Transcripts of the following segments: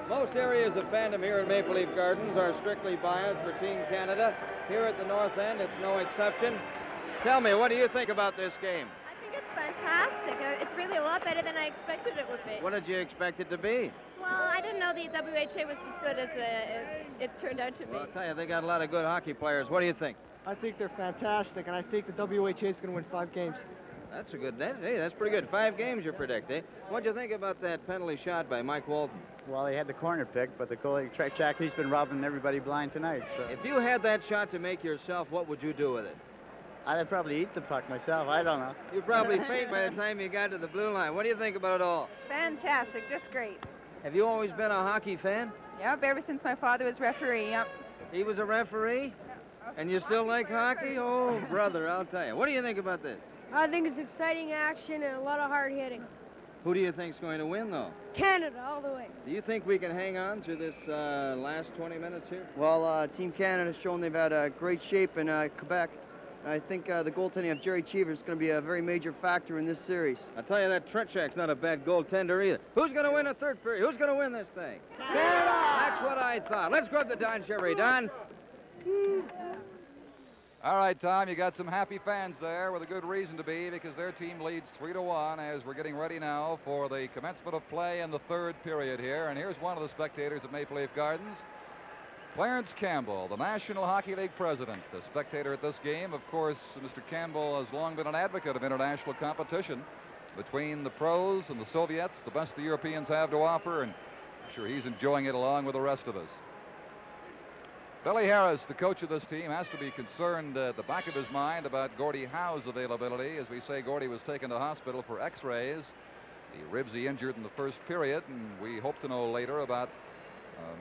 Most areas of fandom here at Maple Leaf Gardens are strictly biased for Team Canada. Here at the North End, it's no exception. Tell me, what do you think about this game? I think it's fantastic. It's really a lot better than I expected it would be. What did you expect it to be? Well, I didn't know the WHA was as good as it turned out to be. Well, I'll tell you, they got a lot of good hockey players. What do you think? I think they're fantastic, and I think the WHA is going to win 5 games. That's a good, hey, that's pretty good. 5 games you predict, eh? What'd you think about that penalty shot by Mike Walton? Well, he had the corner picked, but the goalie, Jack, he's been robbing everybody blind tonight. So. If you had that shot to make yourself, what would you do with it? I'd probably eat the puck myself. I don't know. You'd probably faint by the time you got to the blue line. What do you think about it all? Fantastic, just great. Have you always been a hockey fan? Yep, ever since my father was referee, yep. He was a referee? And you still like hockey? Oh, brother, I'll tell you. What do you think about this? I think it's exciting action and a lot of hard hitting. Who do you think's going to win, though? Canada, all the way. Do you think we can hang on through this last 20 minutes here? Well, Team Canada's shown they've had great shape in Quebec. I think the goaltending of Jerry Cheever is going to be a very major factor in this series. I tell you, that Tretiak's not a bad goaltender either. Who's going to win a third period? Who's going to win this thing? Canada! That's what I thought. Let's go to the Don Cherry. Don? All right, Tom, you got some happy fans there with a good reason to be, because their team leads 3-1 as we're getting ready now for the commencement of play in the third period here. And here's one of the spectators at Maple Leaf Gardens, Clarence Campbell, the National Hockey League president, a spectator at this game. Of course, Mr. Campbell has long been an advocate of international competition between the pros and the Soviets, the best the Europeans have to offer, and I'm sure he's enjoying it along with the rest of us. Billy Harris, the coach of this team, has to be concerned at the back of his mind about Gordie Howe's availability. As we say, Gordie was taken to hospital for x-rays. The ribs he injured in the first period, and we hope to know later about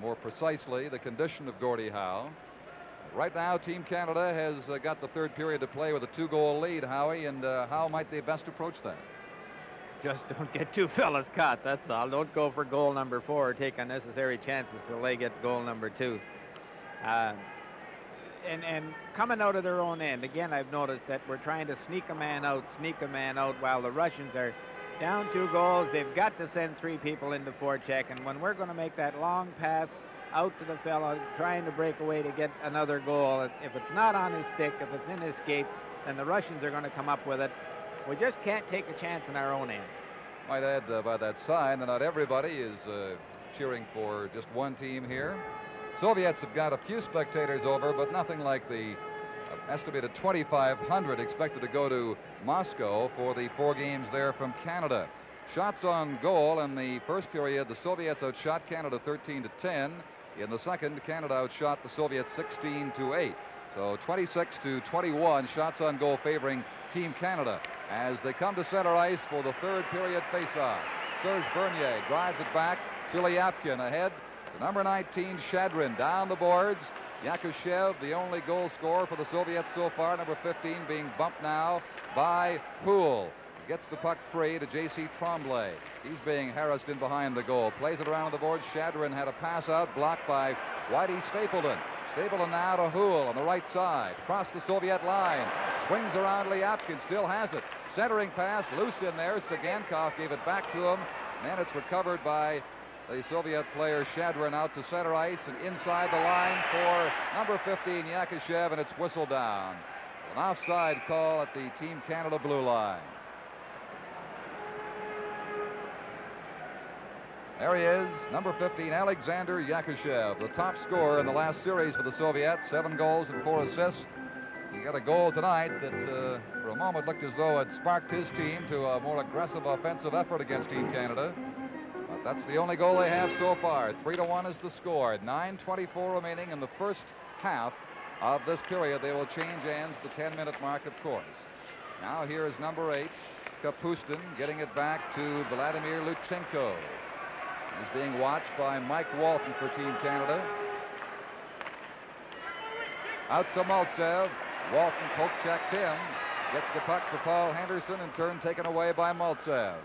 more precisely the condition of Gordie Howe. Right now, Team Canada has got the third period to play with a 2-goal lead, Howie, and how might they best approach that? Just don't get two fellas caught, that's all. Don't go for goal number 4 or take unnecessary chances till they get goal number 2. And coming out of their own end, again, I've noticed that we're trying to sneak a man out while the Russians are down 2 goals. They've got to send 3 people into forecheck, and when we're going to make that long pass out to the fellow trying to break away to get another goal, if it's not on his stick, if it's in his skates, then the Russians are going to come up with it. We just can't take a chance in our own end. Might add by that sign that not everybody is cheering for just one team here. Soviets have got a few spectators over, but nothing like the estimated 2,500 expected to go to Moscow for the 4 games there from Canada. Shots on goal in the first period, the Soviets outshot Canada 13-10. In the second, Canada outshot the Soviets 16-8. So 26-21 shots on goal favoring Team Canada as they come to center ice for the third period faceoff. Serge Bernier drives it back. Chelyabkin ahead. The number 19, Shadrin, down the boards. Yakushev, the only goal scorer for the Soviets so far, number 15, being bumped now by Poole. Gets the puck free to J.C. Tremblay. He's being harassed in behind the goal. Plays it around the board. Shadrin had a pass out, blocked by Whitey Stapleton. Stapleton now to Houle on the right side. Across the Soviet line. Swings around Lyapkin, still has it. Centering pass, loose in there. Sagankov gave it back to him. And then it's recovered by the Soviet player Shadrin out to center ice and inside the line for number 15, Yakushev, and it's whistled down. An offside call at the Team Canada blue line. There he is, number 15, Alexander Yakushev, the top scorer in the last series for the Soviets, 7 goals and 4 assists. He got a goal tonight that for a moment looked as though it sparked his team to a more aggressive offensive effort against Team Canada. But that's the only goal they have so far. 3-1 is the score. 9:24 remaining in the first half of this period. They will change ends the 10-minute mark, of course. Now here is number 8, Kapustin, getting it back to Vladimir Luchenko. He's being watched by Mike Walton for Team Canada. Out to Maltsev. Walton poke checks him. Gets the puck to Paul Henderson, in turn taken away by Maltsev.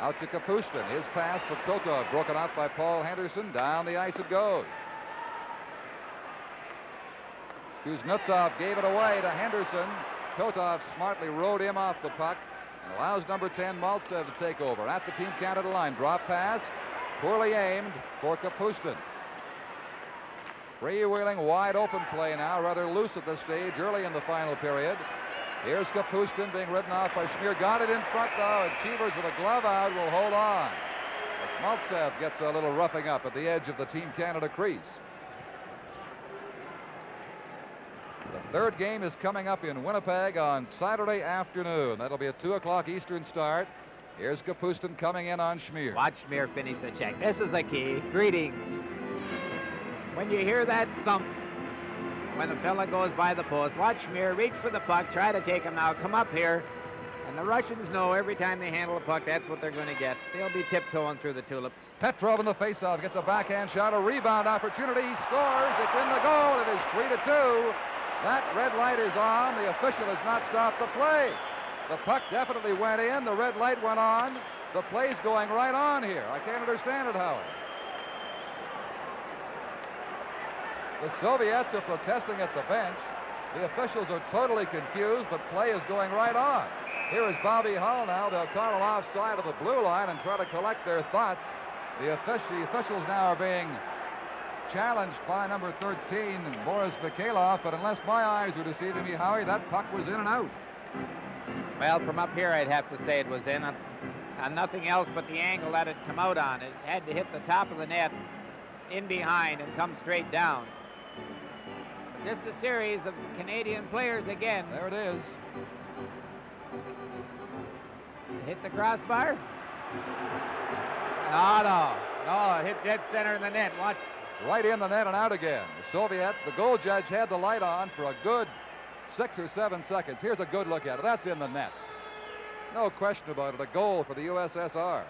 Out to Kapustin. His pass for Kotov, broken out by Paul Henderson. Down the ice it goes. Kuznetsov gave it away to Henderson. Kotov smartly rode him off the puck and allows number 10 Maltsev to take over at the Team Canada line. Drop pass. Poorly aimed for Kapustin. Freewheeling, wide open play now, rather loose at this stage, early in the final period. Here's Kapustin being ridden off by Schmier. Got it in front though, and Cheevers with a glove out will hold on. As Maltsev gets a little roughing up at the edge of the Team Canada crease. The third game is coming up in Winnipeg on Saturday afternoon. That'll be a 2 o'clock Eastern start. Here's Kapustin coming in on Schmier. Watch Schmier finish the check. This is the key. Greetings. When you hear that thump, when the fella goes by the post, watch Schmier reach for the puck, try to take him now, come up here. And the Russians know every time they handle a puck, that's what they're going to get. They'll be tiptoeing through the tulips. Petrov in the faceoff gets a backhand shot, a rebound opportunity. He scores. It's in the goal. It is 3-2. That red light is on. The official has not stopped the play. The puck definitely went in. The red light went on. The play's going right on here. I can't understand it, Howard. The Soviets are protesting at the bench. The officials are totally confused, but play is going right on. Here is Bobby Hull now. They'll call him offside of the blue line and try to collect their thoughts. The officials now are being challenged by number 13, Boris Mikhailov, but unless my eyes were deceiving me, Howie, that puck was in and out. Well, from up here, I'd have to say it was in. On nothing else but the angle that it come out on. It had to hit the top of the net, in behind, and come straight down. Just a series of Canadian players again. There it is. Hit the crossbar? No, it hit dead center in the net. Watch. Right in the net and out again. The Soviets, the goal judge had the light on for a good 6 or 7 seconds. Here's a good look at it. That's in the net. No question about it, a goal for the USSR.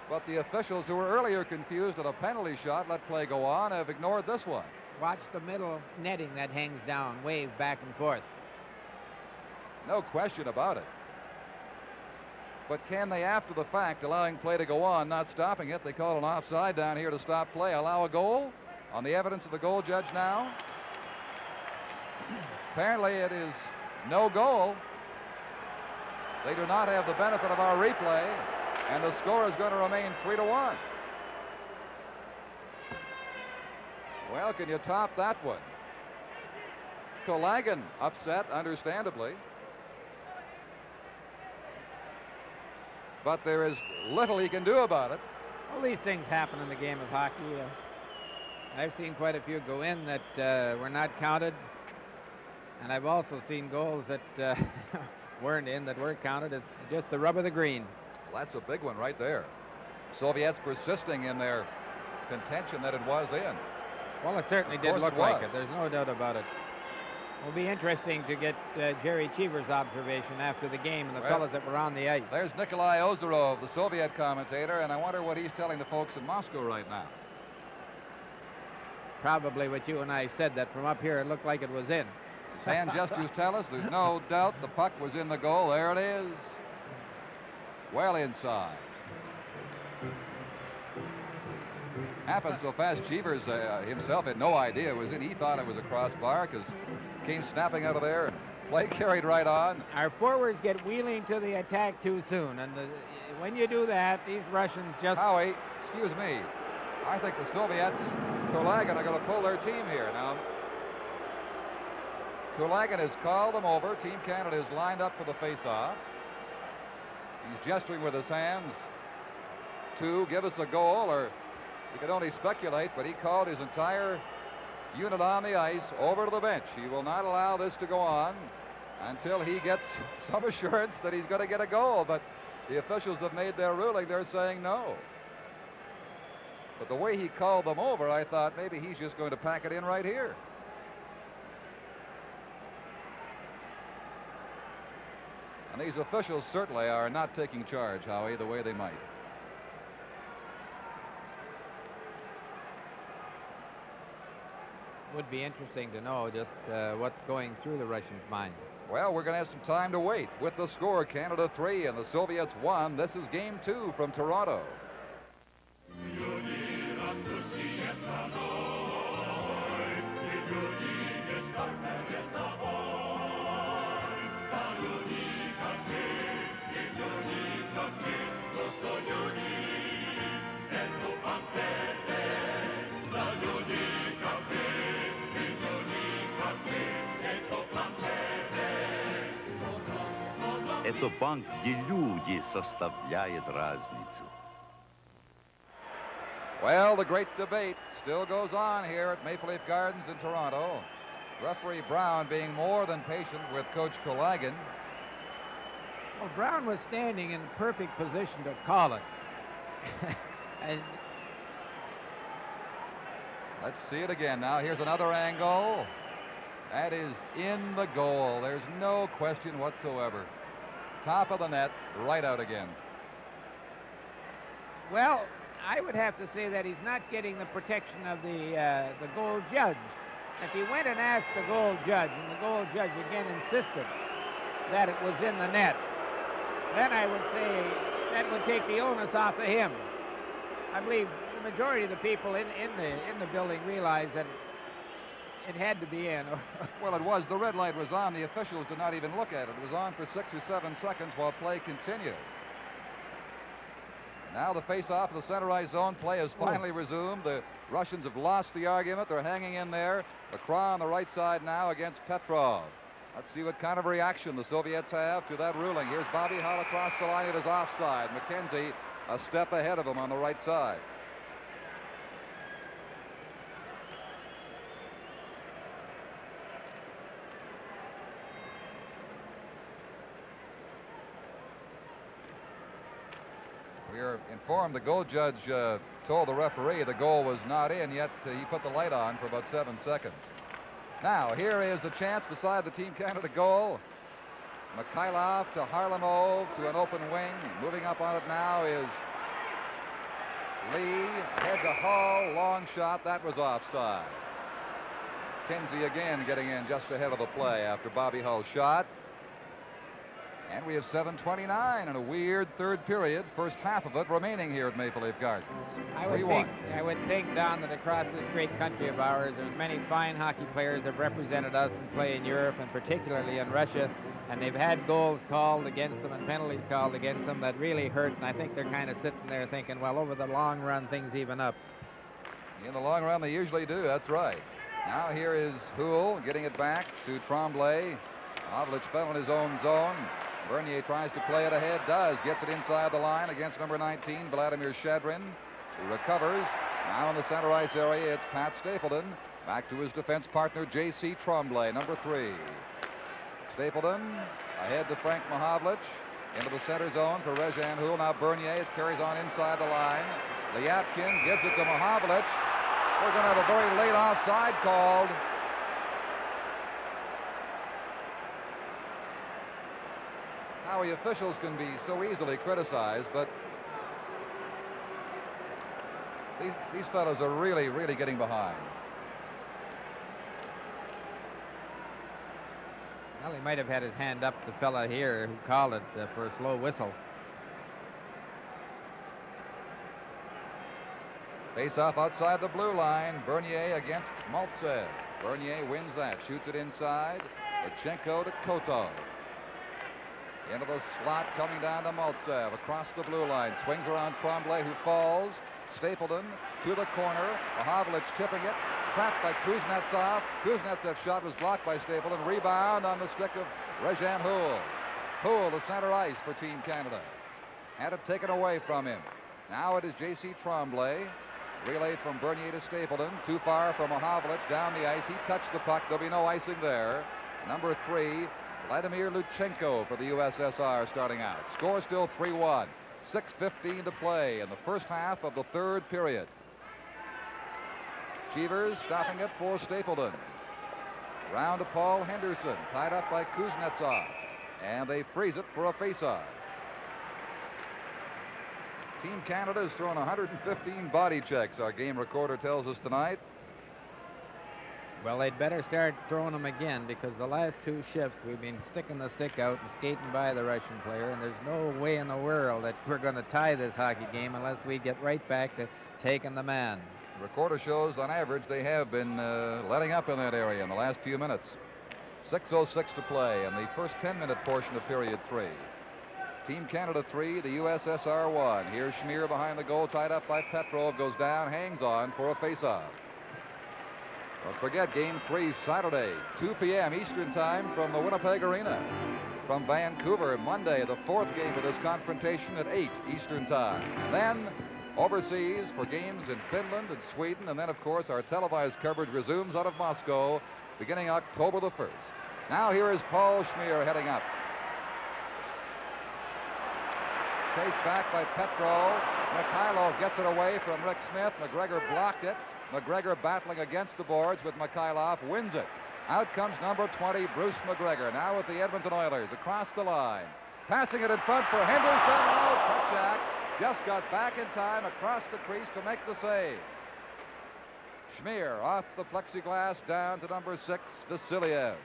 But the officials who were earlier confused at a penalty shot, let play go on, have ignored this one. Watch the middle netting that hangs down, wave back and forth. No question about it. But can they, after the fact, allowing play to go on, not stopping it, they call an offside down here to stop play, allow a goal on the evidence of the goal judge now? Apparently it is no goal. They do not have the benefit of our replay, and the score is going to remain 3-1. Well, can you top that one? Kulagin upset, understandably. But there is little he can do about it. All these things happen in the game of hockey. I've seen quite a few go in that were not counted. And I've also seen goals that weren't in that were counted. It's just the rub of the green. Well, that's a big one right there. Soviets persisting in their contention that it was in. Well, it certainly did look like it. There's no doubt about it. It'll be interesting to get Jerry Cheever's observation after the game and the fellas that were on the ice. There's Nikolai Ozerov, the Soviet commentator, and I wonder what he's telling the folks in Moscow right now. Probably what you and I said, that from up here it looked like it was in. His hand gestures tell us there's no doubt the puck was in the goal. There it is. Well inside. Happened so fast, Cheevers himself had no idea it was in. He thought it was a crossbar because came snapping out of there and play carried right on. Our forwards get wheeling to the attack too soon, and when you do that, these Russians just... Howie, excuse me. I think the Soviets, Kulagin, are going to pull their team here now. Kulagin has called them over. Team Canada is lined up for the face-off. He's gesturing with his hands to give us a goal, or you could only speculate, but he called his entire unit on the ice over to the bench. He will not allow this to go on until he gets some assurance that he's going to get a goal, but the officials have made their ruling. They're saying no. But the way he called them over, I thought maybe he's just going to pack it in right here. And these officials certainly are not taking charge, Howie, the way they might. Would be interesting to know just what's going through the Russians' mind. Well, we're going to have some time to wait. With the score, Canada 3 and the Soviets 1. This is Game 2 from Toronto. Это банк, где люди составляют разницу. Well, the great debate still goes on here at Maple Leaf Gardens in Toronto. Referee Brown being more than patient with Coach Kolagan. Well, Brown was standing in perfect position to call it. And let's see it again now. Here's another angle. That is in the goal. There's no question whatsoever. Top of the net, right out again. well, I would have to say that he's not getting the protection of the goal judge. If he went and asked the goal judge, and the goal judge again insisted that it was in the net, then I would say that would take the onus off of him. I believe the majority of the people in the building realized that it had to be in. Well, it was. The red light was on. The officials did not even look at it. It was on for 6 or 7 seconds while play continued. Now the face-off of the center ice zone play has finally resumed. The Russians have lost the argument. They're hanging in there. Lacroix on the right side now against Petrov. Let's see what kind of reaction the Soviets have to that ruling. Here's Bobby Hull across the line. It is offside. McKenzie a step ahead of him on the right side. We are informed the goal judge told the referee the goal was not in, yet he put the light on for about 7 seconds. Now, here is a chance beside the Team Canada goal. Mikhailov to Harlamov to an open wing. Moving up on it now is Lee. Ahead to Hull. Long shot. That was offside. Kenzie again getting in just ahead of the play after Bobby Hull's shot. And we have 7:29 in a weird third period. First half of it remaining here at Maple Leaf Gardens. I would think, Don, that across this great country of ours, there's many fine hockey players that have represented us and play in Europe and particularly in Russia, and they've had goals called against them and penalties called against them that really hurt, and I think they're kind of sitting there thinking, well, over the long run, things even up. In the long run, they usually do. That's right. Now here is Houle getting it back to Tremblay. Havlich fell in his own zone. Bernier tries to play it ahead, does. Gets it inside the line against number 19, Vladimir Shadrin, who recovers. Now in the center ice area, it's Pat Stapleton. Back to his defense partner, J.C. Tremblay, number 3. Stapleton ahead to Frank Mahavlich. Into the center zone for Rezhan Houle. Now Bernier carries on inside the line. Lyapkin gives it to Mahavlich. We're going to have a very late offside called. How the officials can be so easily criticized, but these fellows are really, really getting behind. Well, he might have had his hand up, the fella here who called it for a slow whistle. Face-off outside the blue line. Bernier against Maltsev. Bernier wins that. Shoots it inside. Lutsenko to Kotov. Into the slot, coming down to Maltsev. Across the blue line. Swings around Tremblay, who falls. Stapleton to the corner. Mahavlich tipping it. Trapped by Kuznetsov. Kuznetsov's shot was blocked by Stapleton. Rebound on the stick of Rezhan Houle. Houle, the center ice for Team Canada. Had it taken away from him. Now it is J.C. Tremblay. Relay from Bernier to Stapleton. Too far for Mahavlich down the ice. He touched the puck. There'll be no icing there. Number 3, Vladimir Lutsenko for the USSR starting out. Score still 3-1. 6:15 to play in the first half of the third period. Cheevers stopping it for Stapleton. Round to Paul Henderson, tied up by Kuznetsov. And they freeze it for a faceoff. Team Canada has thrown 115 body checks, our game recorder tells us tonight. Well, they'd better start throwing them again, because the last 2 shifts we've been sticking the stick out and skating by the Russian player, and there's no way in the world that we're going to tie this hockey game unless we get right back to taking the man. The recorder shows on average they have been letting up in that area in the last few minutes. 6:06 to play in the first 10-minute portion of period 3. Team Canada 3, the USSR 1. Here's Schmier behind the goal, tied up by Petrov, goes down, hangs on for a faceoff. Don't forget, Game 3 Saturday, 2 p.m. Eastern Time from the Winnipeg Arena. from Vancouver Monday, the 4th game of this confrontation at 8 Eastern Time. And then overseas for games in Finland and Sweden, and then of course our televised coverage resumes out of Moscow beginning October the 1st. Now here is Paul Schmier heading up. Chased back by Petro. Mikhailov gets it away from Rick Smith. McGregor blocked it. McGregor battling against the boards with Mikhailov, wins it. Out comes number 20, Bruce McGregor, now with the Edmonton Oilers, across the line. Passing it in front for Henderson. Oh, Tretiak just got back in time across the crease to make the save. Schmier off the plexiglass down to number 6, Vasiliev.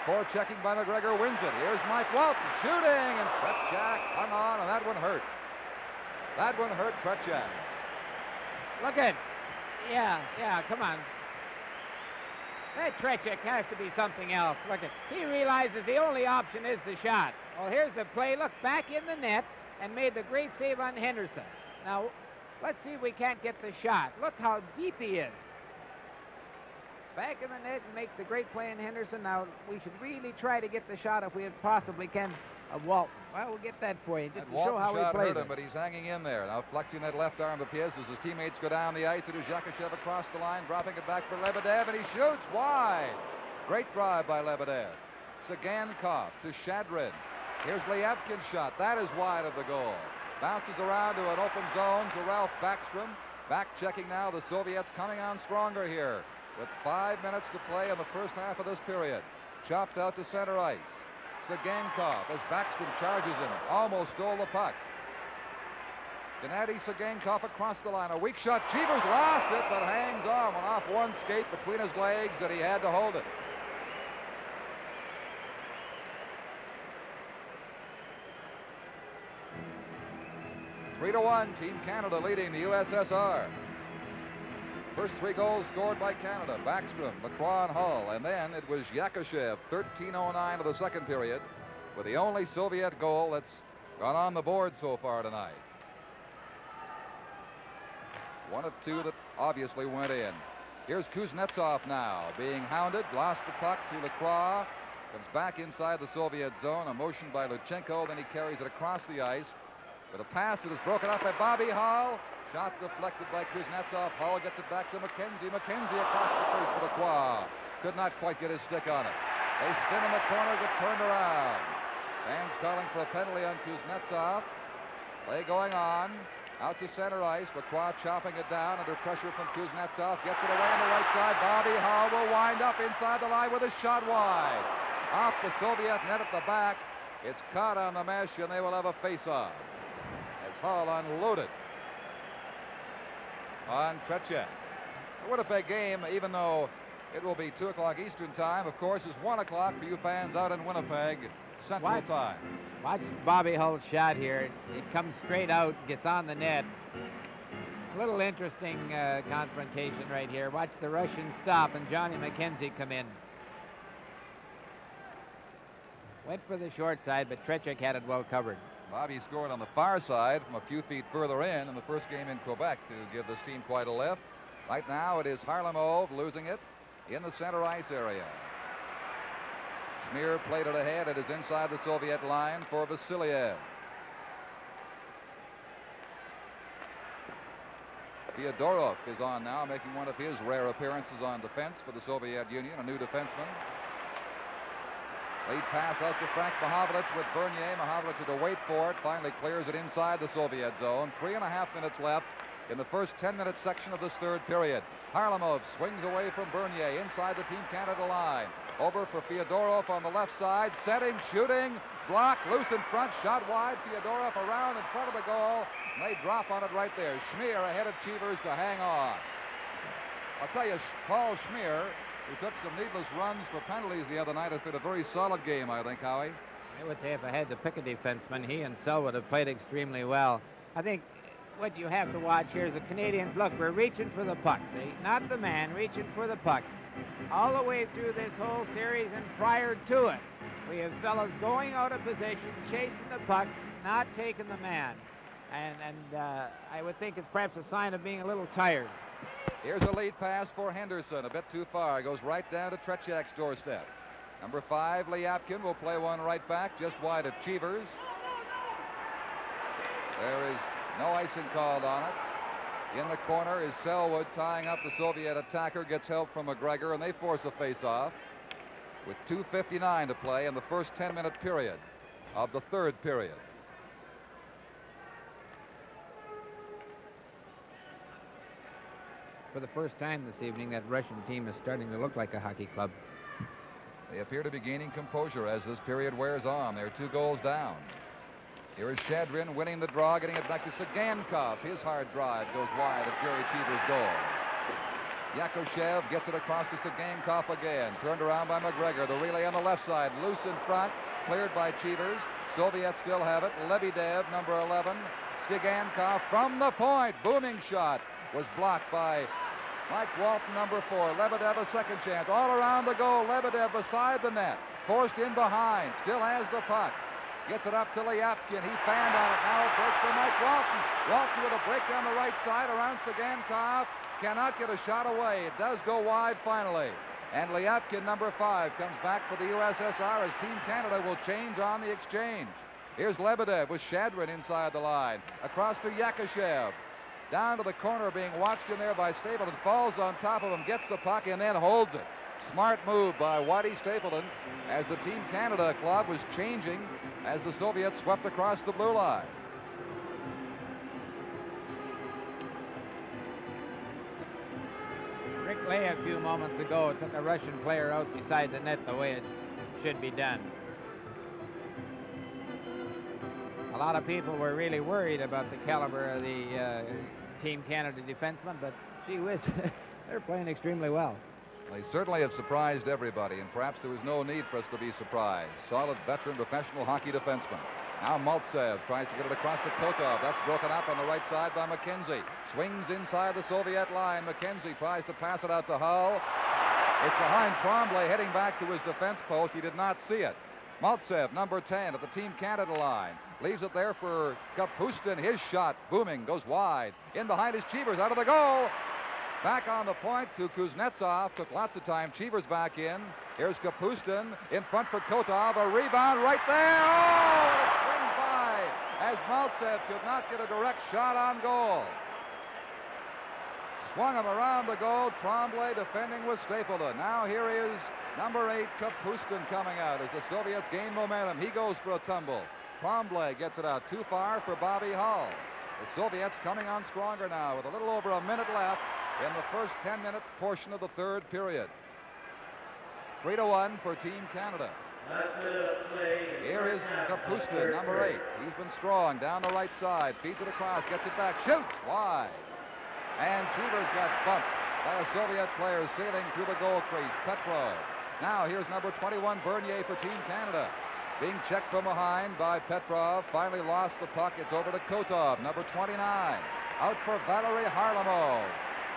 Forechecking by McGregor wins it. Here's Mike Walton shooting, and Tretiak hung on, and that one hurt. That one hurt Tretiak. Look at, yeah, come on. That Tretiak has to be something else. Look at, he realizes the only option is the shot. Well, here's the play. Look, back in the net and made the great save on Henderson. Now, let's see if we can't get the shot. Look how deep he is. Back in the net and makes the great play in Henderson. Now, we should really try to get the shot if we possibly can of Walton. Well, we'll get that for you just to show how he plays hurt him, but he's hanging in there. Now flexing that left arm of his as his teammates go down the ice. It is Yakushev across the line, dropping it back for Lebedev, and he shoots wide. Great drive by Lebedev. Sagankov to Shadrin. Here's Lyapkin's shot. That is wide of the goal. Bounces around to an open zone to Ralph Backstrom. Back checking now. The Soviets coming on stronger here with 5 minutes to play in the first half of this period. Chopped out to center ice. Sagankov as Backstrom charges him. Almost stole the puck. Gennady Sagankov across the line. A weak shot. Cheevers lost it, but hangs on. Went off one skate between his legs, and he had to hold it. Three to 1, Team Canada leading the USSR. First 3 goals scored by Canada. Backstrom, Lacroix, and Hull. And then it was Yakushev, 13:09 of the second period, with the only Soviet goal that's gone on the board so far tonight. One of 2 that obviously went in. Here's Kuznetsov now, being hounded. Lost the puck to Lacroix. Comes back inside the Soviet zone. A motion by Luchenko. Then he carries it across the ice. With a pass that is broken up by Bobby Hull. Shot deflected by Kuznetsov. Hull gets it back to McKenzie. McKenzie across the face for Lacroix. Could not quite get his stick on it. They spin in the corner, get turned around. Fans calling for a penalty on Kuznetsov. Play going on. Out to center ice. Lacroix chopping it down under pressure from Kuznetsov. Gets it away on the right side. Bobby Hull will wind up inside the line with a shot wide. Off the Soviet net at the back. It's caught on the mesh, and they will have a face-off. As Hull unloaded on Tretiak. The Winnipeg game, even though it will be 2 o'clock Eastern time, of course, is 1 o'clock for you fans out in Winnipeg Central Time. Watch Bobby Hull's shot here. It comes straight out, gets on the net. A little interesting confrontation right here. Watch the Russian stop and Johnny McKenzie come in. Went for the short side, but Tretiak had it well covered. Bobby scored on the far side from a few feet further in the first game in Quebec to give this team quite a lift. Right now it is Harlamov losing it in the center ice area. Schmier played it ahead. It is inside the Soviet line for Vasiliev. Fyodorov is on now, making one of his rare appearances on defense for the Soviet Union, a new defenseman. Lead pass out to Frank Mahovlich with Bernier. Mahovlich had to wait for it. Finally clears it inside the Soviet zone. 3.5 minutes left in the first 10-minute section of this third period. Harlamov swings away from Bernier inside the Team Canada line. Over for Fyodorov on the left side. Setting, shooting, block, loose in front, shot wide. Fyodorov around in front of the goal. And they drop on it right there. Schmier ahead of Cheevers to hang on. I'll tell you, Paul Schmier, who took some needless runs for penalties the other night, has been a very solid game, I think, Howie. I would say if I had to pick a defenseman, he and Selwood have played extremely well. I think what you have to watch here is the Canadians, look, we're reaching for the puck, see? Not the man, reaching for the puck. All the way through this whole series and prior to it, we have fellas going out of position, chasing the puck, not taking the man. And I would think it's perhaps a sign of being a little tired. Here's a lead pass for Henderson, a bit too far. Goes right down to Tretiak's doorstep. Number 5, Liapkin, will play one right back, just wide of Cheevers. There is no icing called on it. In the corner is Selwood tying up the Soviet attacker, gets help from McGregor, and they force a face-off with 2:59 to play in the first 10-minute period of the third period. For the first time this evening, that Russian team is starting to look like a hockey club. They appear to be gaining composure as this period wears on. They're 2 goals down. Here is Shadrin winning the draw, getting it back to Sagankov. His hard drive goes wide of Jerry Cheevers' goal. Yakushev gets it across to Sagankov again. Turned around by McGregor. The relay on the left side. Loose in front. Cleared by Cheevers. Soviets still have it. Lebedev, number 11. Sagankov from the point. Booming shot. Was blocked by Mike Walton, number 4. Lebedev a second chance. All around the goal. Lebedev beside the net. Forced in behind. Still has the puck. Gets it up to Liapkin. He fanned on it. Now a break for Mike Walton. Walton with a break down the right side around Sagankov. Cannot get a shot away. It does go wide finally. And Liapkin, number 5, comes back for the USSR as Team Canada will change on the exchange. Here's Lebedev with Shadrin inside the line. Across to Yakushev. Down to the corner, being watched in there by Stapleton. Falls on top of him, gets the puck, and then holds it. Smart move by Whitey Stapleton as the Team Canada club was changing as the Soviets swept across the blue line. Rick Lay a few moments ago took a Russian player out beside the net the way it should be done. A lot of people were really worried about the caliber of the Team Canada defensemen, but gee whiz, they're playing extremely well. They certainly have surprised everybody, and perhaps there was no need for us to be surprised. Solid veteran professional hockey defenseman. Now Maltsev tries to get it across to Kotov. That's broken up on the right side by McKenzie. Swings inside the Soviet line. McKenzie tries to pass it out to Hull. It's behind Tremblay, heading back to his defense post. He did not see it. Maltsev, number 10, at the Team Canada line. Leaves it there for Kapustin. His shot, booming, goes wide. In behind is Cheevers, out of the goal. Back on the point to Kuznetsov. Took lots of time. Cheevers back in. Here's Kapustin in front for Kotov. A rebound right there. Oh, it swings by as Maltsev could not get a direct shot on goal. Swung him around the goal. Tremblay defending with Stapleton. Now here is number 8, Kapustin, coming out as the Soviets gain momentum. He goes for a tumble. Tremblay gets it out too far for Bobby Hull. The Soviets coming on stronger now with a little over a minute left in the first 10-minute portion of the third period. 3-1 for Team Canada. Here is Kapustin, number 8. He's been strong down the right side. Feeds it across, gets it back, shoots wide. And Cheevers got bumped by a Soviet player sailing through the goal crease, Petrov. Now here's number 21, Bernier, for Team Canada. Being checked from behind by Petrov. Finally lost the puck. It's over to Kotov, number 29. Out for Valery Harlamov.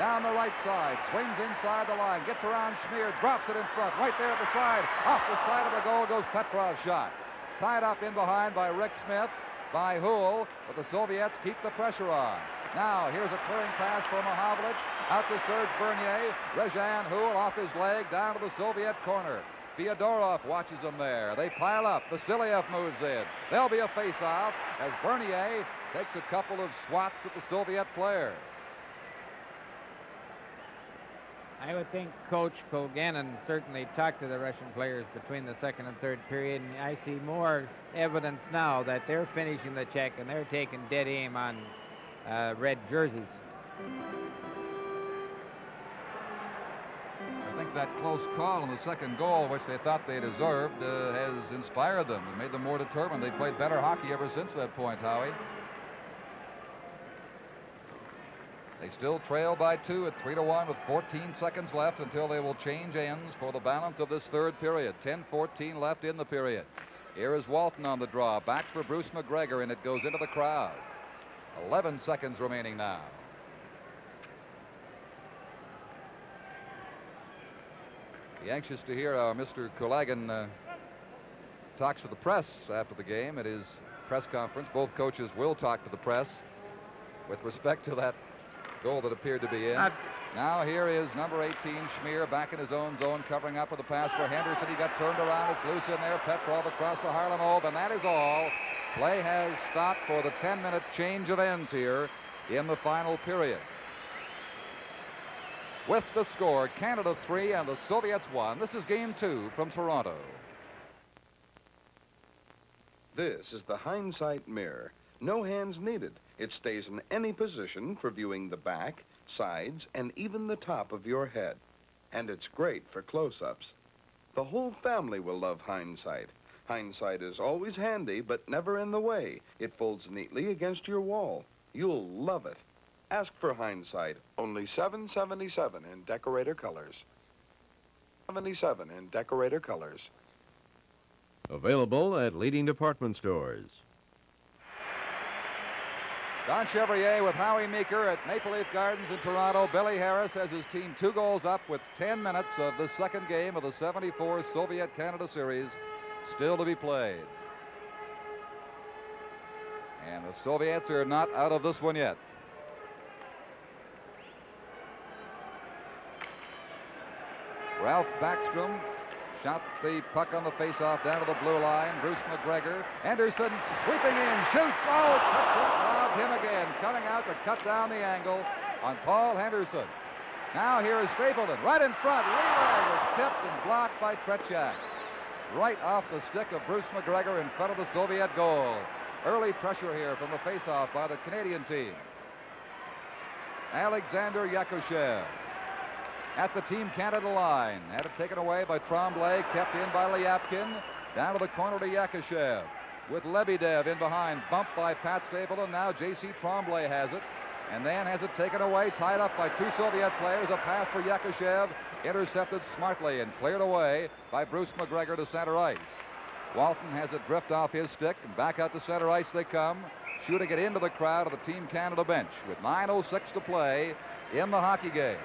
Down the right side, swings inside the line, gets around Schmier, drops it in front, right there at the side. Off the side of the goal goes Petrov's shot. Tied up in behind by Rick Smith, by Houle, but the Soviets keep the pressure on. Now, here's a clearing pass for Mahavlich, out to Serge Bernier. Rezhan Houle off his leg, down to the Soviet corner. Fyodorov watches them there. They pile up. Vasiliev moves in. There'll be a face-off as Bernier takes a couple of swats at the Soviet player. I would think Coach Colgannon certainly talked to the Russian players between the second and third period, and I see more evidence now that they're finishing the check and they're taking dead aim on red jerseys. I think that close call on the second goal, which they thought they deserved, has inspired them and made them more determined. They played better hockey ever since that point, Howie. They still trail by 2 at 3-1 with 14 seconds left until they will change ends for the balance of this third period. 10:14 left in the period. Here is Walton on the draw. Back for Bruce McGregor, and it goes into the crowd. 11 seconds remaining now. Be anxious to hear how Mr. Kulagan talks to the press after the game. At his press conference, both coaches will talk to the press with respect to that goal that appeared to be in. Now here is number 18, Schmier, back in his own zone, covering up with a pass for Henderson. He got turned around. It's loose in there. Petrov across the Harlem Old, and that is all. Play has stopped for the 10-minute change of ends here in the final period. With the score, Canada 3 and the Soviets 1. This is Game 2 from Toronto. This is the Hindsight mirror. No hands needed. It stays in any position for viewing the back, sides, and even the top of your head. And it's great for close-ups. The whole family will love Hindsight. Hindsight is always handy, but never in the way. It folds neatly against your wall. You'll love it. Ask for Hindsight. Only $7.77 in decorator colors. $77 in decorator colors. Available at leading department stores. Don Chevrier with Howie Meeker at Maple Leaf Gardens in Toronto. Billy Harris has his team 2 goals up with 10 minutes of the second game of the 74 Soviet-Canada series still to be played. And the Soviets are not out of this one yet. Ralph Backstrom shot the puck on the faceoff down to the blue line. Bruce McGregor. Anderson sweeping in, shoots. Oh, robbed him again. Coming out to cut down the angle on Paul Henderson. Now here is Stapleton right in front. Relay was tipped and blocked by Tretiak. Right off the stick of Bruce McGregor in front of the Soviet goal. Early pressure here from the faceoff by the Canadian team. Alexander Yakushev at the Team Canada line. Had it taken away by Tremblay, kept in by Lyapkin. Down to the corner to Yakushev. With Lebedev in behind, bumped by Pat Stapleton. Now J.C. Tremblay has it. And then has it taken away, tied up by 2 Soviet players. A pass for Yakushev, intercepted smartly and cleared away by Bruce McGregor to center ice. Walton has it drift off his stick, and back out to center ice they come, shooting it into the crowd of the Team Canada bench with 9:06 to play in the hockey game.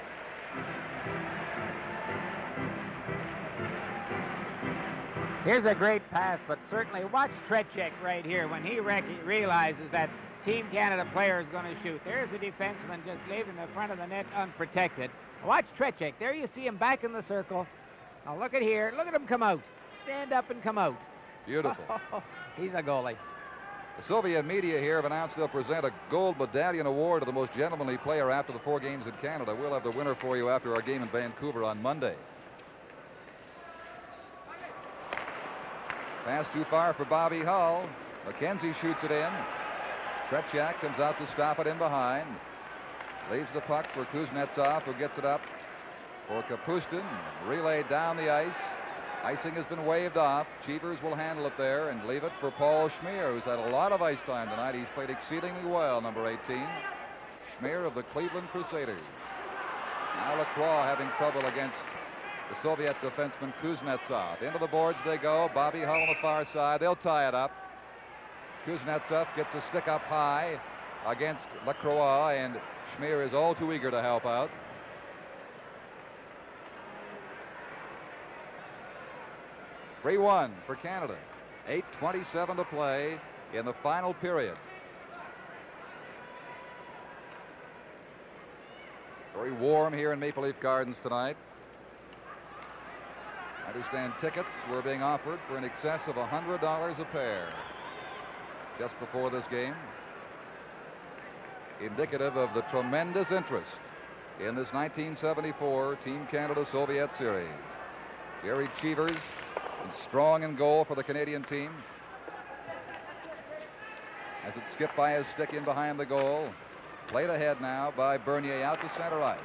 Here's a great pass, but certainly watch Tretiak right here when he realizes that Team Canada player is going to shoot. There's a defenseman just leaving the front of the net unprotected. Watch Tretiak. There you see him back in the circle. Now look at here. Look at him come out. Stand up and come out. Beautiful. He's a goalie. The Soviet media here have announced they'll present a gold medallion award to the most gentlemanly player after the 4 games in Canada. We'll have the winner for you after our game in Vancouver on Monday. Pass too far for Bobby Hull. McKenzie shoots it in. Tretiak comes out to stop it in behind. Leaves the puck for Kuznetsov, who gets it up for Kapustin. Relayed down the ice. Icing has been waved off. Cheevers will handle it there and leave it for Paul Schmier, who's had a lot of ice time tonight. He's played exceedingly well, number 18. Schmier of the Cleveland Crusaders. Now Lacroix having trouble against the Soviet defenseman Kuznetsov. Into the boards they go. Bobby Hull on the far side. They'll tie it up. Kuznetsov gets a stick up high against Lacroix, and Schmier is all too eager to help out. (3-1) for Canada. 8:27 to play in the final period. Very warm here in Maple Leaf Gardens tonight. I understand tickets were being offered for in excess of $100 a pair just before this game. Indicative of the tremendous interest in this 1974 Team Canada Soviet series. Gary Cheevers strong in goal for the Canadian team. As it skipped by his stick in behind the goal. Played ahead now by Bernier out to center ice.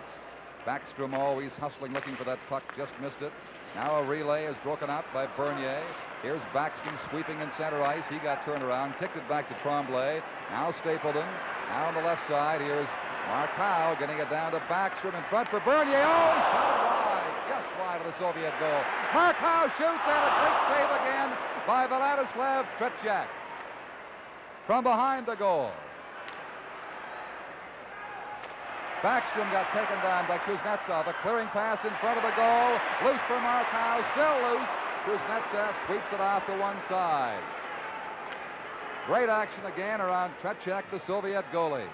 Backstrom always hustling, looking for that puck, just missed it. Now a relay is broken up by Bernier. Here's Backstrom sweeping in center ice. He got turned around, kicked it back to Tremblay. Now Stapleton. Now on the left side, here's Markow getting it down to Backstrom in front for Bernier. Oh, shot wide, just wide of the Soviet goal. Markow shoots, and a great save again by Vladislav Tretiak from behind the goal. Backstrom got taken down by Kuznetsov. A clearing pass in front of the goal. Loose for Markow, still loose. Kuznetsov sweeps it off to one side. Great action again around Tretiak, the Soviet goalie.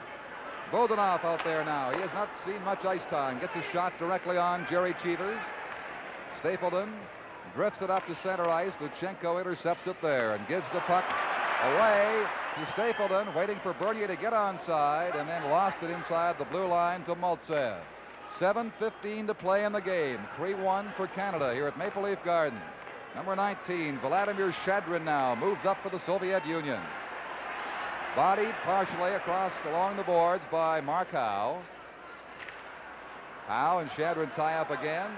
Vodunov out there now. He has not seen much ice time. Gets a shot directly on Jerry Cheevers. Stapleton drifts it up to center ice. Luchenko intercepts it there and gives the puck away to Stapleton, waiting for Bernier to get onside, and then lost it inside the blue line to Maltsev. 7:15 to play in the game. 3-1 for Canada here at Maple Leaf Gardens. Number 19, Vladimir Shadrin now moves up for the Soviet Union. Bodied partially across along the boards by Mark Howe. Howe and Shadrin tie up again.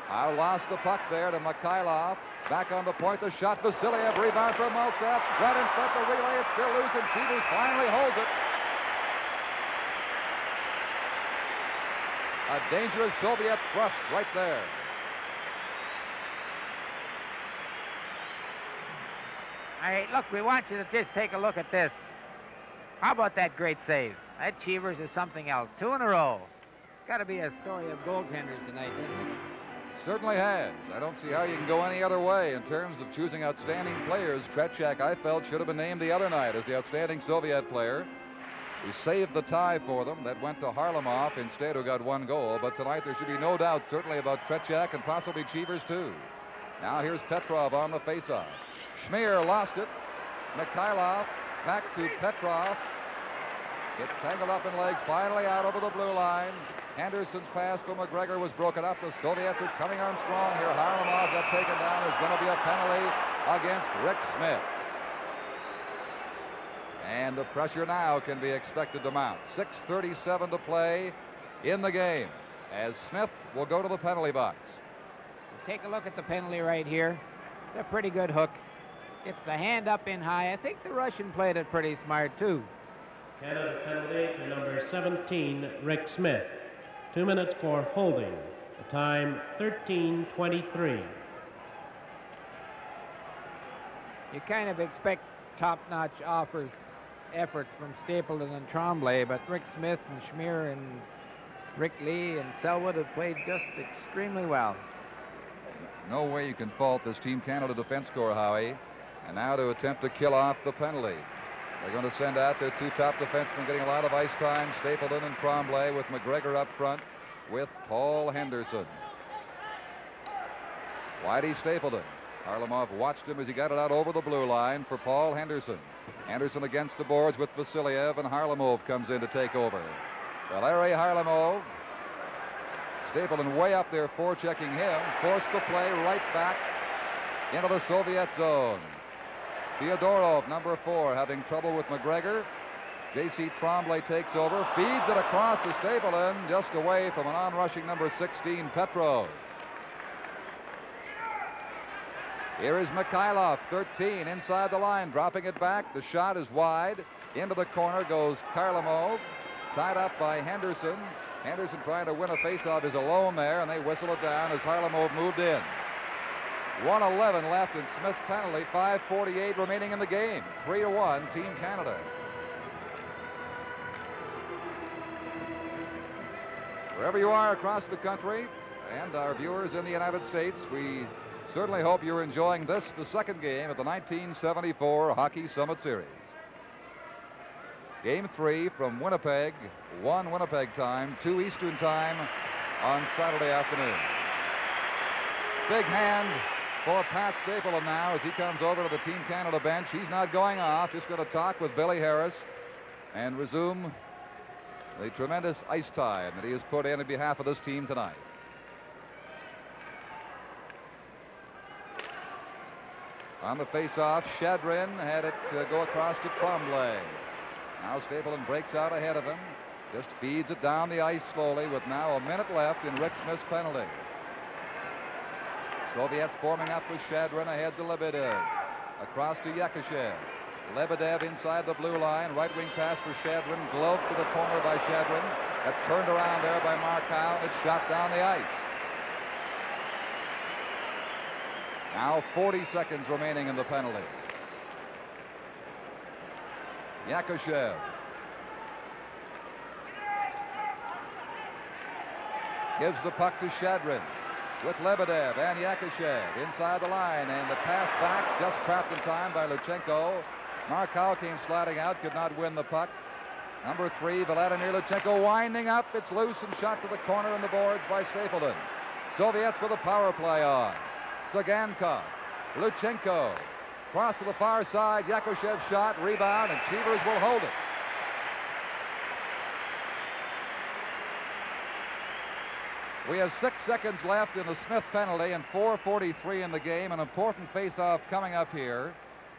Howe lost the puck there to Mikhailov. Back on the point, the shot. Vasiliev, rebound from Maltsev. Right in front, the relay. It's still loose, and Cheevers finally holds it. A dangerous Soviet thrust right there. Hey, look, we want you to just take a look at this. How about that great save? That Cheevers is something else. 2 in a row. Got to be a story of goaltenders tonight, doesn't it? Certainly has. I don't see how you can go any other way in terms of choosing outstanding players. Tretiak, I felt, should have been named the other night as the outstanding Soviet player. We saved the tie for them. That went to Harlamov instead, who got 1 goal. But tonight there should be no doubt, certainly, about Tretiak and possibly Cheevers, too. Now here's Petrov on the faceoff. Schmier lost it. Mikhailov back to Petrov. Gets tangled up in legs, finally out over the blue line. Anderson's pass for McGregor was broken up. The Soviets are coming on strong here. Harlamov got taken down. There's going to be a penalty against Rick Smith. And the pressure now can be expected to mount. 6:37 to play in the game as Smith will go to the penalty box. Take a look at the penalty right here. It's a pretty good hook. It's the hand up in high. I think the Russian played it pretty smart, too. Canada penalty to number 17, Rick Smith. 2 minutes for holding. The time 13:23. You kind of expect top-notch effort from Stapleton and Tremblay, but Rick Smith and Schmier and Rick Lee and Selwood have played just extremely well. No way you can fault this Team Canada defense corps, Howie. And now to attempt to kill off the penalty. They're going to send out their 2 top defensemen getting a lot of ice time, Stapleton and Tremblay, with McGregor up front with Paul Henderson. Whitey Stapleton. Harlamov watched him as he got it out over the blue line for Paul Henderson. Henderson against the boards with Vasiliev, and Harlamov comes in to take over. Valery Harlamov. Stapleton way up there forechecking him. Forced the play right back into the Soviet zone. Fyodorov, number 4, having trouble with McGregor. J.C. Tremblay takes over, feeds it across to Stapleton, just away from an on-rushing number 16, Petrov. Here is Mikhailov, 13, inside the line, dropping it back. The shot is wide. Into the corner goes Kharlamov, tied up by Henderson. Henderson trying to win a faceoff is alone there, and they whistle it down as Harlamov moved in. 1:11 left in Smith's penalty, 5:48 remaining in the game. 3-1, Team Canada. Wherever you are across the country and our viewers in the United States, we certainly hope you're enjoying this, the second game of the 1974 Hockey Summit Series. Game 3 from Winnipeg, 1 Winnipeg time, 2 Eastern time on Saturday afternoon. Big hand for Pat Stapleton now as he comes over to the Team Canada bench. He's not going off, just going to talk with Billy Harris and resume the tremendous ice time that he has put in on behalf of this team tonight. On the face-off, Shadrin had it go across to Tremblay. Now Stapleton breaks out ahead of him, just feeds it down the ice slowly with now a minute left in Rick Smith's penalty. Soviets forming up with Shadrin ahead to Lebedev. Across to Yakushev. Lebedev inside the blue line. Right wing pass for Shadrin. Glove to the corner by Shadrin. Got turned around there by Mark Howe. It's shot down the ice. Now 40 seconds remaining in the penalty. Yakushev. Gives the puck to Shadrin with Lebedev and Yakushev inside the line, and the pass back just trapped in time by Luchenko. Mark Howe came sliding out, could not win the puck. Number 3, Vladimir Luchenko winding up. It's loose and shot to the corner and the boards by Stapleton. Soviets with a power play on. Sagankov, Luchenko, cross to the far side. Yakushev shot, rebound, and Cheevers will hold it. We have 6 seconds left in the Smith penalty and 4:43 in the game. An important face-off coming up here.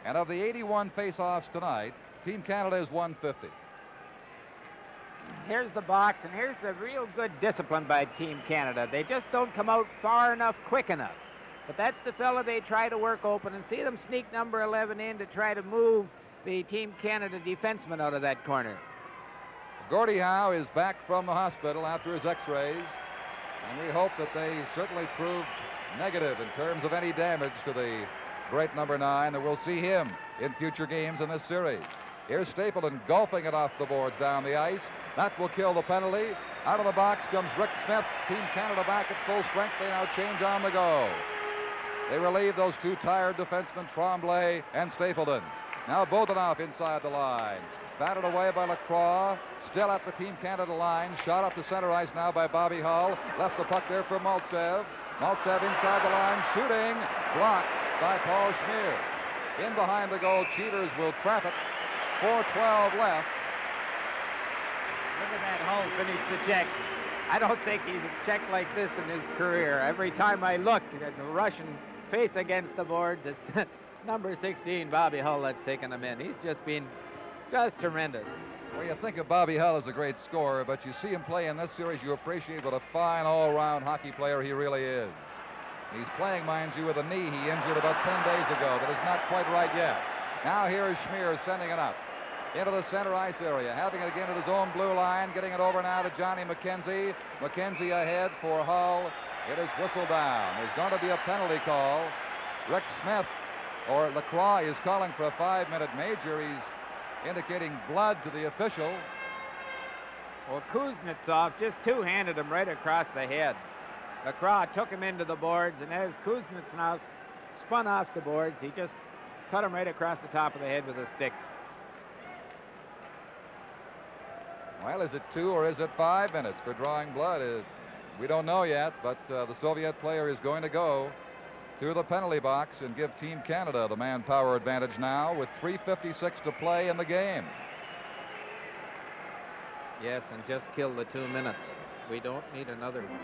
And of the 81 face-offs tonight, Team Canada is 150. Here's the box, and here's the real good discipline by Team Canada. They just don't come out far enough, quick enough. But that's the fella they try to work open, and see them sneak number 11 in to try to move the Team Canada defenseman out of that corner. Gordie Howe is back from the hospital after his x-rays, and we hope that they certainly proved negative in terms of any damage to the great number 9, that we'll see him in future games in this series. Here's Stapleton golfing it off the boards down the ice. That will kill the penalty. Out of the box comes Rick Smith. Team Canada back at full strength. They now change on the go. They relieve those 2 tired defensemen, Tremblay and Stapleton. Now Bodanoff inside the line. Batted away by Lacroix. Still at the Team Canada line. Shot up to center ice now by Bobby Hull. Left the puck there for Maltsev. Maltsev inside the line, shooting. Blocked by Paul Schmier. In behind the goal, Cheevers will trap it. 4:12 left. Look at that Hull finish the check. I don't think he's checked like this in his career. Every time I look at the Russian face against the boards, it's number 16, Bobby Hull, that's taken him in. He's just been tremendous. Well, you think of Bobby Hull as a great scorer, but you see him play in this series, you appreciate what a fine all-round hockey player he really is. He's playing, mind you, with a knee he injured about 10 days ago that is not quite right yet. Now here is Schmier sending it up into the center ice area, having it again at his own blue line, getting it over now to Johnny McKenzie. McKenzie ahead for Hull. It is whistled down. There's going to be a penalty call. Rick Smith, or Lacroix, is calling for a 5-minute major. He's indicating blood to the official. Well, Kuznetsov just two-handed him right across the head. Lacroix took him into the boards, and as Kuznetsov spun off the boards, he just cut him right across the top of the head with a stick. Well, is it 2 or is it 5 minutes for drawing blood? We don't know yet, but the Soviet player is going to go to the penalty box and give Team Canada the manpower advantage now with 3:56 to play in the game. Yes, and just kill the 2 minutes. We don't need another one.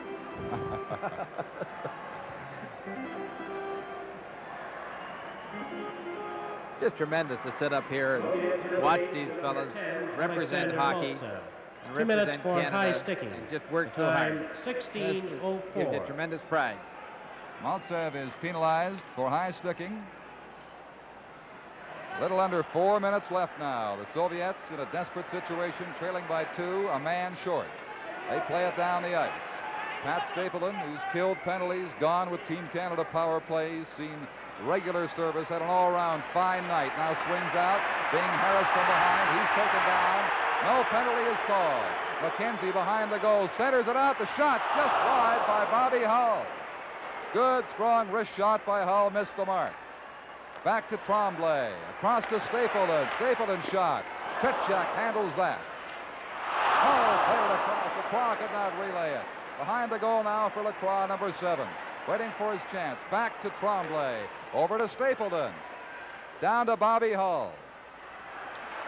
Just tremendous to sit up here and watch these fellas represent hockey and 2 minutes represent for Canada high sticking. and just work so hard. 16:04. Gives you tremendous pride. Maltsev is penalized for high sticking. Little under 4 minutes left now. The Soviets in a desperate situation, trailing by 2, a man short. They play it down the ice. Pat Stapleton, who's killed penalties, gone with Team Canada power plays, seen regular service, had an all-round fine night. Now swings out, being harassed from behind. He's taken down. No penalty is called. McKenzie behind the goal, centers it out. The shot just wide by Bobby Hull. Good, strong wrist shot by Hull, missed the mark. Back to Tremblay, across to Stapleton. Stapleton shot. Tretiak handles that. Hull played it across. Lacroix could not relay it. Behind the goal now for Lacroix, number 7. Waiting for his chance. Back to Tremblay. Over to Stapleton. Down to Bobby Hull.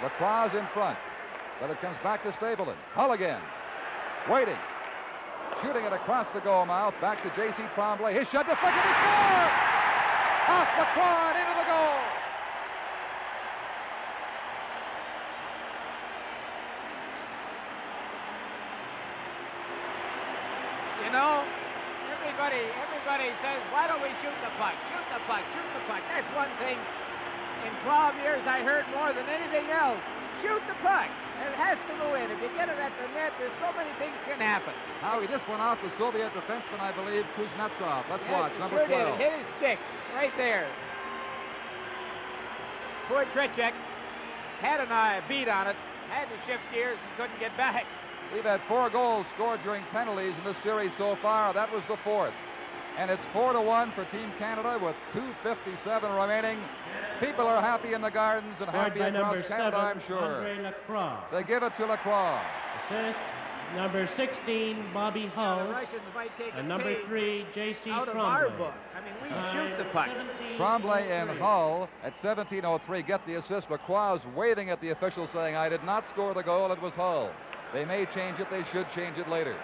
Lacroix's in front. But it comes back to Stapleton. Hull again. Waiting. Shooting it across the goal mouth. Back to J.C. Tremblay. His shot deflected. He scores! Off Lacroix and into the goal. You know, everybody says, why don't we shoot the puck? Shoot the puck, shoot the puck. That's one thing in 12 years I heard more than anything else. Shoot the puck. It has to go in. If you get it at the net, there's so many things can happen. Howie, this one off the Soviet defenseman, I believe, Kuznetsov. Let's watch, number 12. Did. Hit his stick right there. Poor Tretiak had an eye beat on it, had to shift gears and couldn't get back. We've had 4 goals scored during penalties in this series so far. That was the 4th. And it's 4-1 for Team Canada with 2:57 remaining. People are happy in the gardens and Scored happy by across number Canada, 7, I'm sure. Andre Lacroix. They give it to Lacroix. Assist, number 16, Bobby Hull. The Russians might take And a number page 3, J.C. out of our Tremblay. book. I mean, we shoot the puck. Tremblay and Hull at 17:03 get the assist. Lacroix is waving at the official saying, I did not score the goal, it was Hull. They may change it, they should change it later.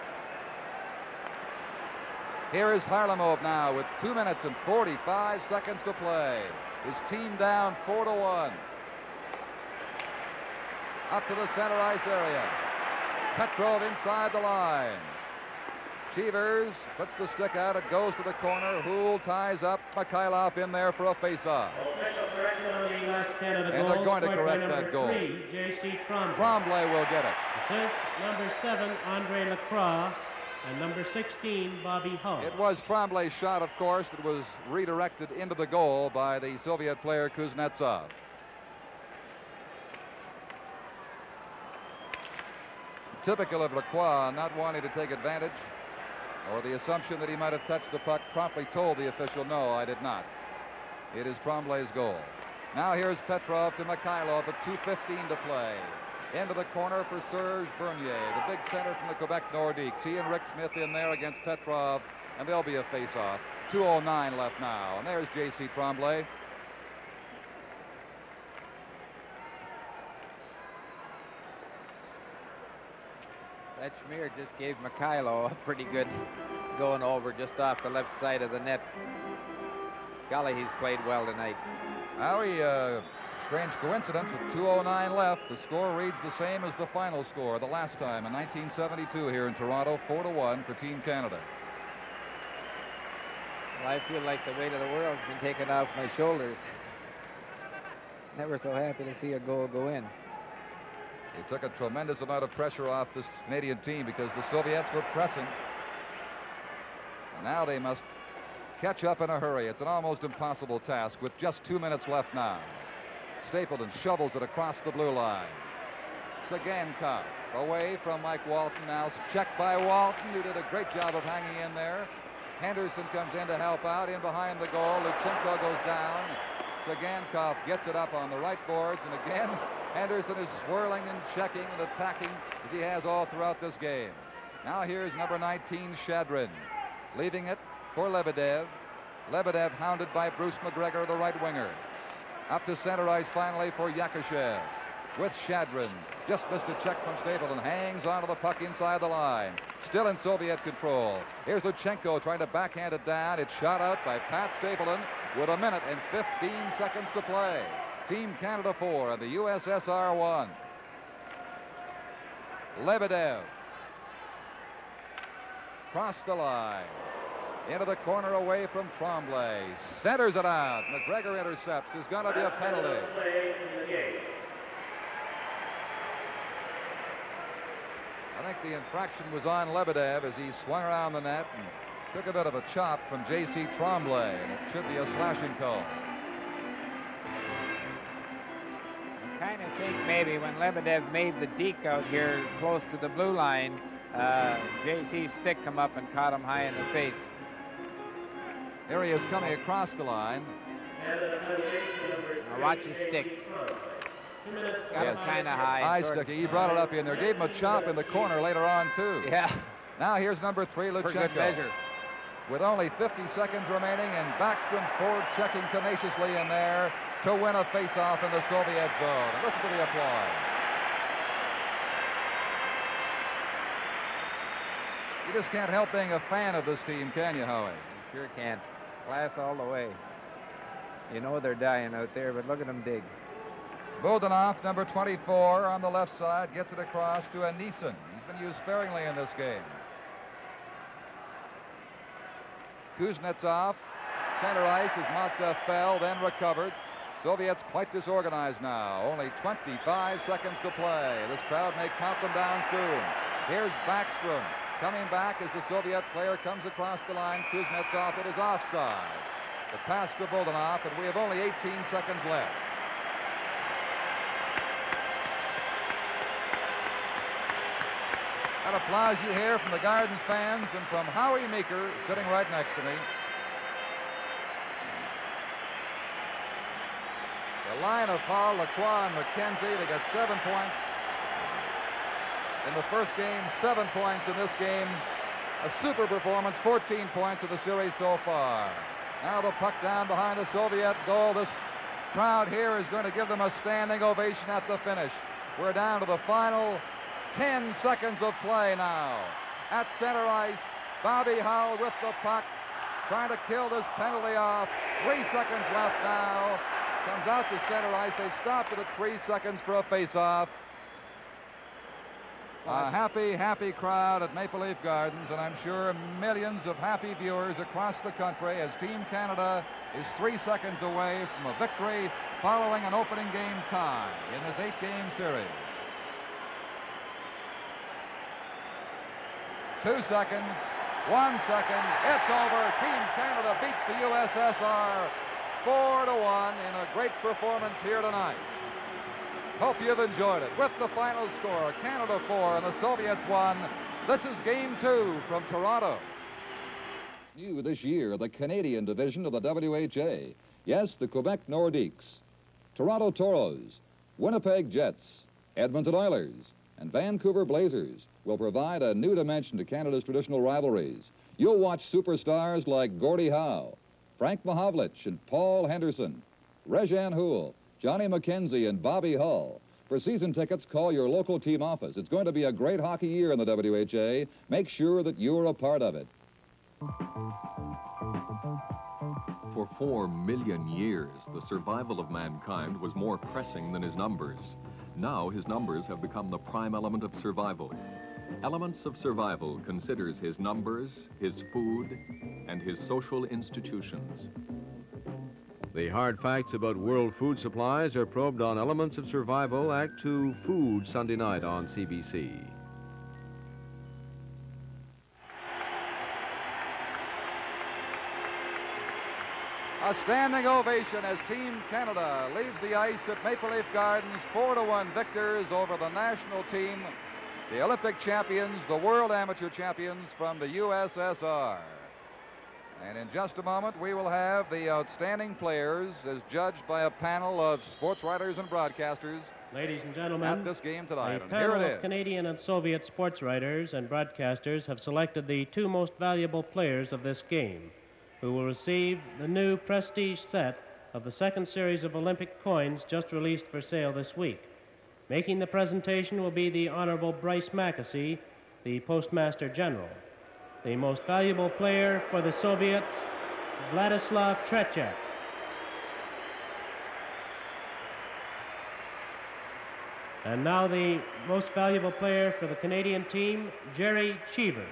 Here is Harlamov now with 2 minutes and 45 seconds to play. His team down 4-1. Up to the center ice area. Petrov inside the line. Cheevers puts the stick out. It goes to the corner. Houle ties up. Mikhailov in there for a face-off. Official correction on the last Canada And goal. they're going to scored by correct that number goal. 3, J.C. Tremblay. Tremblay will get it. Assist, number 7, Andre Lacroix. And number 16, Bobby Hull. It was Tremblay's shot, of course, that was redirected into the goal by the Soviet player Kuznetsov. Typical of Lacroix, not wanting to take advantage, or the assumption that he might have touched the puck, promptly told the official, no, I did not. It is Tremblay's goal. Now here's Petrov to Mikhailov at 2:15 to play. Into the corner for Serge Bernier, the big center from the Quebec Nordiques. He and Rick Smith in there against Petrov, and there'll be a face-off. 2:09 left now, and there's J.C. Tremblay. That Schmier just gave Mikhailo a pretty good going over just off the left side of the net. Golly, he's played well tonight. Howie, strange coincidence with 2:09 left. The score reads the same as the final score the last time in 1972 here in Toronto, 4-1 for Team Canada. Well, I feel like the weight of the world's been taken off my shoulders. Never so happy to see a goal go in. He took a tremendous amount of pressure off this Canadian team because the Soviets were pressing. And now they must catch up in a hurry. It's an almost impossible task with just 2 minutes left now. Stapleton shovels it across the blue line. Sagankov away from Mike Walton now. Checked by Walton, who did a great job of hanging in there. Henderson comes in to help out. In behind the goal, Luchenko goes down. Sagankov gets it up on the right boards, and again, Henderson is swirling and checking and attacking as he has all throughout this game. Now here's number 19, Shadrin, leaving it for Lebedev. Lebedev hounded by Bruce McGregor, the right winger. Up to center ice finally for Yakushev with Shadrin. Just missed a check from Stapleton. Hangs onto the puck inside the line. Still in Soviet control. Here's Luchenko trying to backhand it down. It's shot out by Pat Stapleton with 1 minute and 15 seconds to play. Team Canada 4 and the USSR 1. Lebedev. Cross the line. Into the corner away from Tremblay. Centers it out. McGregor intercepts. There's going to be a penalty. I think the infraction was on Lebedev as he swung around the net and took a bit of a chop from J.C. Tremblay. And it should be a slashing call. I kind of think maybe when Lebedev made the deke out here close to the blue line, J.C.'s stick come up and caught him high in the face. Here he is coming across the line. Now watch his stick. Got him kind of high. High sticky. He brought it up in there. Gave him a chop in the corner later on, too. Yeah. Now here's number 3, Luchenko. For good measure. With only 50 seconds remaining, and Backstrom forward checking tenaciously in there to win a face-off in the Soviet zone. And listen to the applause. You just can't help being a fan of this team, can you, Howie? You sure can't. Class all the way. You know they're dying out there, but look at them dig. Bodanov, number 24, on the left side, gets it across to Anisin. He's been used sparingly in this game. Kuznetsov, center ice as Matsev fell, then recovered. Soviets quite disorganized now. Only 25 seconds to play. This crowd may count them down soon. Here's Backstrom coming back as the Soviet player comes across the line. Kuznetsov, it is offside. The pass to Bodanov, and we have only 18 seconds left. That applause you hear from the Gardens fans and from Howie Meeker, sitting right next to me. The line of Hall, Lacroix, and McKenzie. They got 7 points in the first game, 7 points in this game. A super performance, 14 points of the series so far. Now the puck down behind the Soviet goal. This crowd here is going to give them a standing ovation at the finish. We're down to the final 10 seconds of play now. At center ice, Bobby Hull with the puck, trying to kill this penalty off. 3 seconds left now. Comes out to center ice. They stopped it at 3 seconds for a face-off. A happy, happy crowd at Maple Leaf Gardens, and I'm sure millions of happy viewers across the country as Team Canada is 3 seconds away from a victory following an opening game tie in this 8-game series. 2 seconds, 1 second, it's over. Team Canada beats the USSR 4-1 in a great performance here tonight. Hope you've enjoyed it. With the final score, Canada 4 and the Soviets 1. This is Game 2 from Toronto. New this year, the Canadian division of the WHA. Yes, the Quebec Nordiques, Toronto Toros, Winnipeg Jets, Edmonton Oilers, and Vancouver Blazers will provide a new dimension to Canada's traditional rivalries. You'll watch superstars like Gordie Howe, Frank Mahovlich, and Paul Henderson, Rejean Houle, Johnny McKenzie, and Bobby Hull. For season tickets, call your local team office. It's going to be a great hockey year in the WHA. Make sure that you're a part of it. For 4 million years, the survival of mankind was more pressing than his numbers. Now his numbers have become the prime element of survival. Elements of Survival considers his numbers, his food, and his social institutions. The hard facts about world food supplies are probed on Elements of Survival, Act 2, Food, Sunday night on CBC. A standing ovation as Team Canada leaves the ice at Maple Leaf Gardens, 4-1 victors over the national team, the Olympic champions, the world amateur champions from the USSR. And in just a moment, we will have the outstanding players as judged by a panel of sports writers and broadcasters. Ladies and gentlemen, at this game tonight. A And here panel it of is. Canadian and Soviet sports writers and broadcasters have selected the 2 most valuable players of this game, who will receive the new prestige set of the 2nd series of Olympic coins just released for sale this week. Making the presentation will be the Honorable Bryce Mackesy, the Postmaster General. The most valuable player for the Soviets, Vladislav Tretiak. And now the most valuable player for the Canadian team, Jerry Cheevers.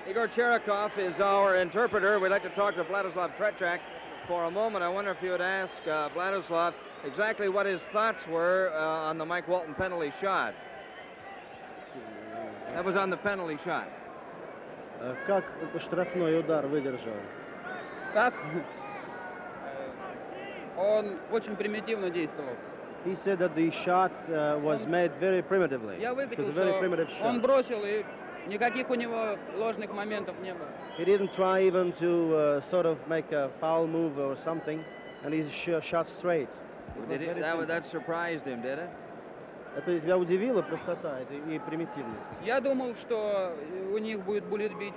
Igor Cherikov is our interpreter. We'd like to talk to Vladislav Tretiak for a moment. I wonder if you would ask Vladislav exactly what his thoughts were on the Mike Walton penalty shot. That was on the penalty shot. Как штрафной удар выдержал? Как? Он очень примитивно действовал. He said that the shot was made very primitively. Я It was выкатил, a very что primitive он shot. бросил, и никаких у него ложных моментов не было. He didn't try even to sort of make a foul move or something, and he shot straight. That surprised him, did it? Это тебя удивила простота и примитивность? Я думал, что у них будет бить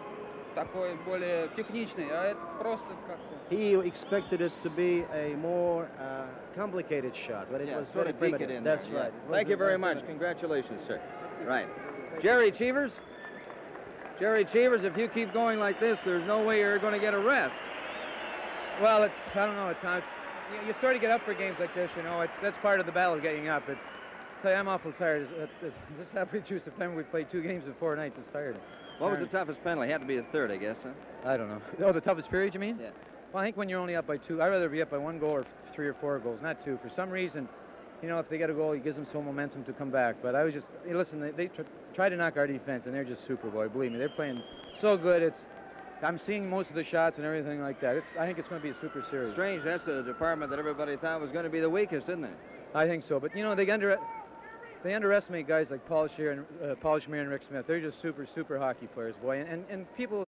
такой более техничный, а это просто как-то. He expected it to be a more complicated shot, but it was sort very of peek it primitive. in That's there, right. yeah. Thank you very much. Congratulations, sir. Right. Jerry Cheevers? Jerry Cheevers, if you keep going like this, there's no way you're going to get a rest. Well, I don't know, at times, you sort of get up for games like this, you know, that's part of the battle, getting up. I tell you, I'm awful tired. This halfway through September, we played 2 games in 4 nights. It's tired. What was the toughest penalty? It had to be the third, I guess, huh? I don't know. Oh, the toughest period, you mean? Yeah. Well, I think when you're only up by 2, I'd rather be up by 1 goal or 3 or 4 goals, not 2. For some reason, you know, if they get a goal, it gives them some momentum to come back. But I was just, hey, listen, they try to knock our defense, and they're just super, boy. Believe me, they're playing so good. I'm seeing most of the shots and everything like that. I think it's going to be a super series. Strange, that's the department that everybody thought was going to be the weakest, isn't it? I think so. But, you know, they underestimate guys like Paul Schmier and Rick Smith. They're just super, super hockey players, boy. And people